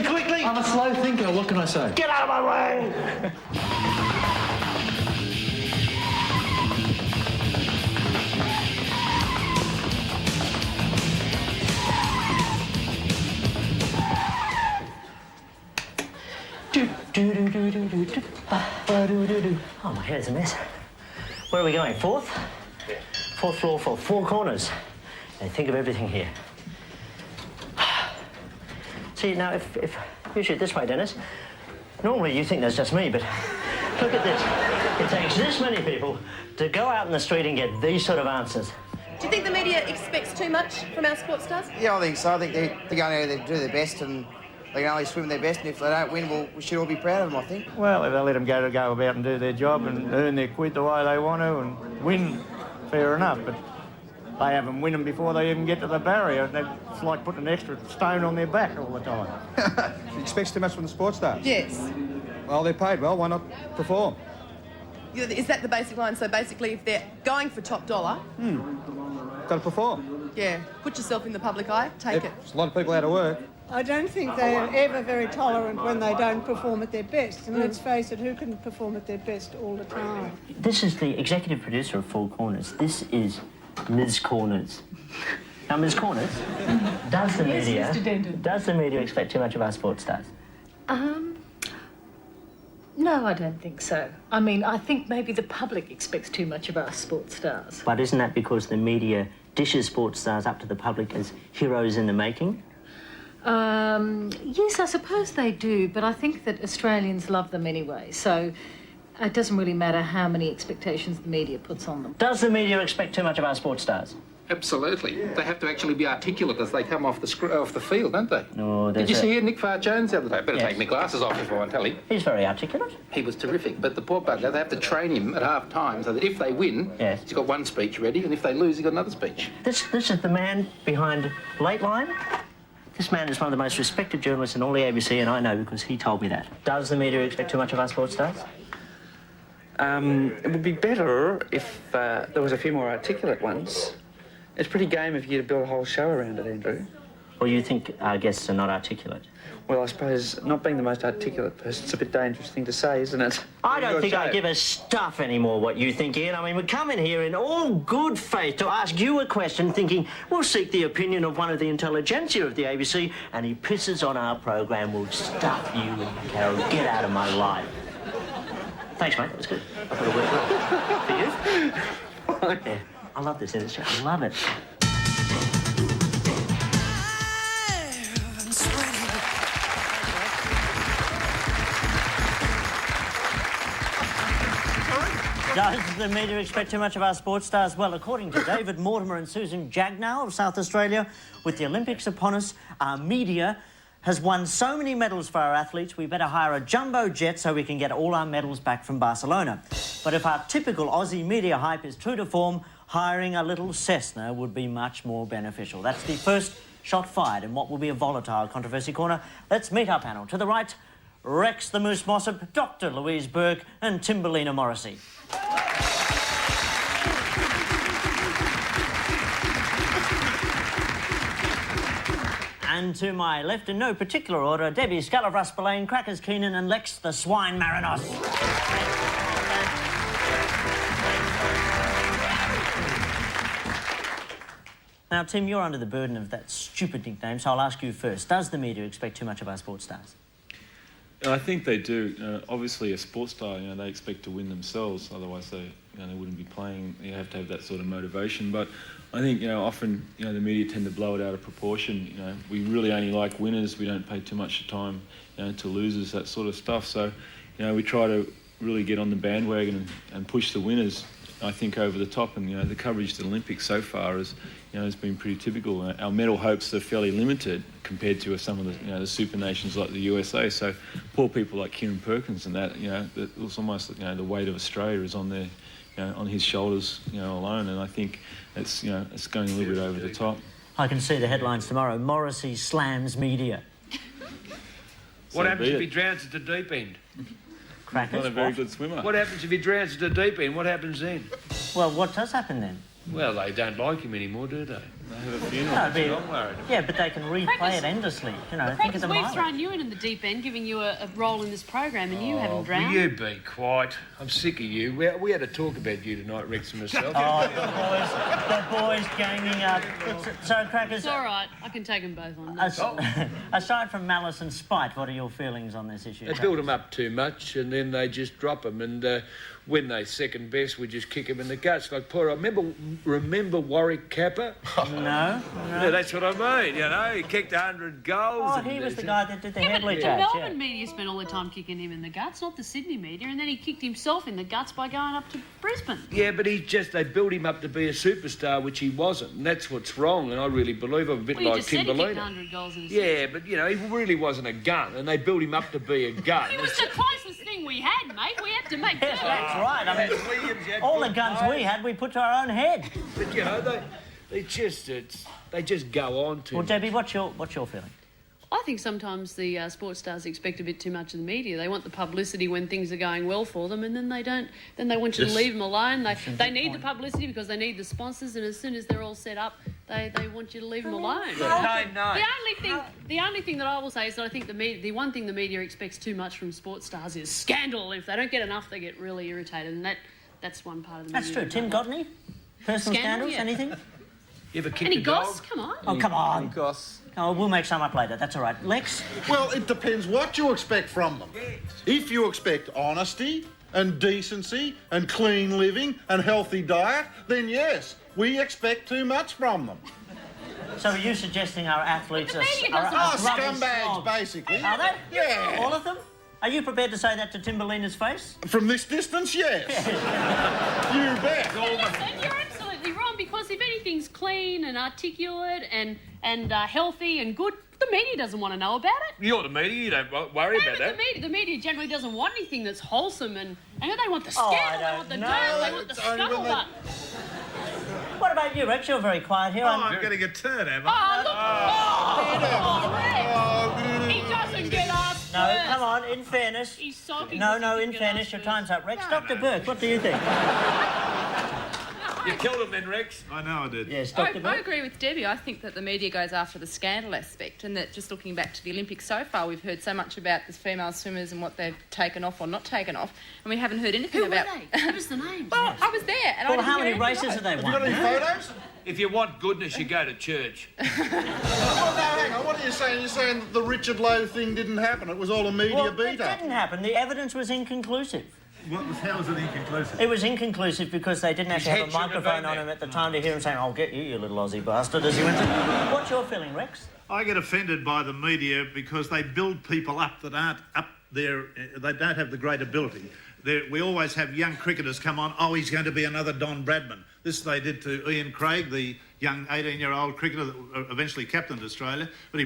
Quickly! I'm a slow thinker, what can I say? Get out of my way! Oh, my hair's a mess. Where are we going? Fourth? Yeah. Fourth floor for four corners. Now, think of everything here. See, now, if you shoot this way, Dennis, normally you think there's just me, but look at this. It takes this many people to go out in the street and get these sort of answers. Do you think the media expects too much from our sports stars? Yeah, I think so. I think they're going out there to do their best, and they can only swim their best, and if they don't win, we should all be proud of them, I think. Well, if they let them go about and do their job and earn their quid the way they want to and win, fair enough, but they haven't won them before they even get to the barrier. It's like putting an extra stone on their back all the time. He expects too much from the sports stars? Yes. Well, they're paid well, why not perform? Is that the basic line? So basically, if they're going for top dollar... Got to perform. Yeah, put yourself in the public eye, take it. There's a lot of people out of work. I don't think they are ever very tolerant when they don't perform at their best. And let's face it, who can perform at their best all the time? This is the executive producer of Four Corners. This is Ms. Corners. Now, Ms. Corners, does the Yes, media... Mr. Denton. Does the media expect too much of our sports stars? No, I don't think so. I mean, I think maybe the public expects too much of our sports stars. But isn't that because the media dishes sports stars up to the public as heroes in the making? Yes, I suppose they do, but I think that Australians love them anyway, so it doesn't really matter how many expectations the media puts on them. Does the media expect too much of our sports stars? Absolutely. They have to actually be articulate as they come off the field, don't they? No, Did you see Nick Farr-Jones the other day? Better take my glasses off before I tell him. He's very articulate. He was terrific, but the poor bugger, they have to train him at half-time so that if they win, he's got one speech ready, and if they lose, he's got another speech. This is the man behind Late Line. This man is one of the most respected journalists in all the ABC, and I know because he told me that. Does the media expect too much of our sports stars? It would be better if there was a few more articulate ones. It's pretty game of you to build a whole show around it, Andrew. Or you think our guests are not articulate? Well, I suppose not being the most articulate person, it's a bit dangerous thing to say, isn't it? I don't think I give a stuff anymore what you think, Ian. I mean, we come in here in all good faith to ask you a question, thinking we'll seek the opinion of one of the intelligentsia of the ABC, and he pisses on our program. We'll stuff you and Carol. Get out of my life. Thanks, mate. That was good. I thought it worked well. For you? Yeah. I love this industry. I love it. Does the media expect too much of our sports stars? Well, according to David Mortimer and Susan Jagnow of South Australia, with the Olympics upon us, our media has won so many medals for our athletes, we better hire a jumbo jet so we can get all our medals back from Barcelona. But if our typical Aussie media hype is true to form, hiring a little Cessna would be much more beneficial. That's the first shot fired in what will be a volatile controversy corner. Let's meet our panel. To the right, Rex the Moose Mossop, Dr. Louise Burke and Timberlina Morrissey. And to my left, in no particular order, Debbie Scallifruss Spillane, Crackers Keenan and Lex the Swine Marinos. Now, Tim, you're under the burden of that stupid nickname, so I'll ask you first. Does the media expect too much of our sports stars? I think they do. Obviously, a sports star, they expect to win themselves. Otherwise, they wouldn't be playing. You have to have that sort of motivation. But I think, often, the media tend to blow it out of proportion. We really only like winners. We don't pay too much time, to losers, that sort of stuff. So, we try to really get on the bandwagon and push the winners, I think, over the top. And, the coverage of the Olympics so far has been pretty typical. Our medal hopes are fairly limited compared to some of the, the super nations like the USA. So poor people like Kieran Perkins and that, it's almost, the weight of Australia is on their, on his shoulders, alone. And I think it's, it's going a little bit over the top. I can see the headlines tomorrow. Morrissey slams media. What happens if he drowns at the deep end? Crackers, not a very good swimmer. What happens if he drowns at the deep end? What happens then? Well, what does happen then? Well, they don't like him anymore, do they? They have a funeral. No, I'm worried. yeah, but they can replay it endlessly. Think of the We've mileage. thrown you in the deep end, giving you a role in this program, and you haven't drowned. Will you be quiet? I'm sick of you. We had a talk about you tonight, Rex and myself. The boys ganging up. So, Crackers... It's all right. I can take them both on. Aside from malice and spite, what are your feelings on this issue? They build them up too much, and then they just drop them. And when they second best, we just kick them in the guts. Like poor, remember Warwick Kappa? No. Yeah, that's what I mean. He kicked 100 goals. Oh, he was the guy that did the headley The jabs. Melbourne media spent all the time kicking him in the guts, not the Sydney media, and then he kicked himself in the guts by going up to Brisbane. Yeah, but they built him up to be a superstar, which he wasn't, and that's what's wrong. And I really believe I'm a bit Well, you like just said he kicked Timberlina. 100 goals in a Yeah, season. but he really wasn't a gun, and they built him up to be a gun. It was the closest thing we had, mate. We had to make do. That's right. I mean, all the guns we had, we put to our own head. But they just go on to. Well, Debbie, what's your feeling? I think sometimes the sports stars expect a bit too much of the media. They want the publicity when things are going well for them, and then they don't. Then they want you to leave them alone. They need the publicity because they need the sponsors, and as soon as they're all set up, they want you to leave them alone. No. The only thing that I will say is that I think the one thing the media expects too much from sports stars is scandal. If they don't get enough, they get really irritated, and that's one part of the media. That's true. Tim, got any personal scandals? Yeah. Anything? You ever kicked Any a dog? goss? Come on. Oh, come on. Goss. Oh, we'll make some up later. That's all right. Lex? Well, it depends what you expect from them. If you expect honesty and decency and clean living and healthy diet, then yes, we expect too much from them. So are you suggesting our athletes are scumbags, basically. Are they? Yeah. All of them? Are you prepared to say that to Timberlina's face? From this distance, yes. You bet. Listen, you're absolutely wrong, because if anything's clean and articulate and healthy and good, the media doesn't want to know about it. You're the media, you don't worry about that. The media generally doesn't want anything that's wholesome and they want the scandal, they want the dirt, they want the scuttlebutt. What about you, Rex? You're very quiet here. I'm getting a turn, am I? Rex! He doesn't get us. No, come on, in fairness. He's sulking. No, in fairness, your time's up. Rex, Dr. Burke, what do you think? You killed him then, Rex. I know I did. Yes, Dr. I Burke? agree with Debbie. I think that the media goes after the scandal aspect, and that just looking back to the Olympics so far, we've heard so much about the female swimmers and what they've taken off or not taken off, and we haven't heard anything about... Who were they? Give us the names. Well, I was there, and I didn't how hear many anything races of have it. they won? Have you got any photos? If you want goodness, you go to church. Well, no, hang on. What are you saying? You're saying that the Richard Lowe thing didn't happen. It was all a media It didn't happen. The evidence was inconclusive. How was it inconclusive? It was inconclusive because they didn't actually have a head shouldn't have microphone been on there. him at the time to hear him saying, "I'll get you, you little Aussie bastard," as he went through. What's your feeling, Rex? I get offended by the media because they build people up that aren't up there. They don't have the great ability. We always have young cricketers come on. Oh, he's going to be another Don Bradman. This they did to Ian Craig, the young 18-year-old cricketer that eventually captained Australia. But he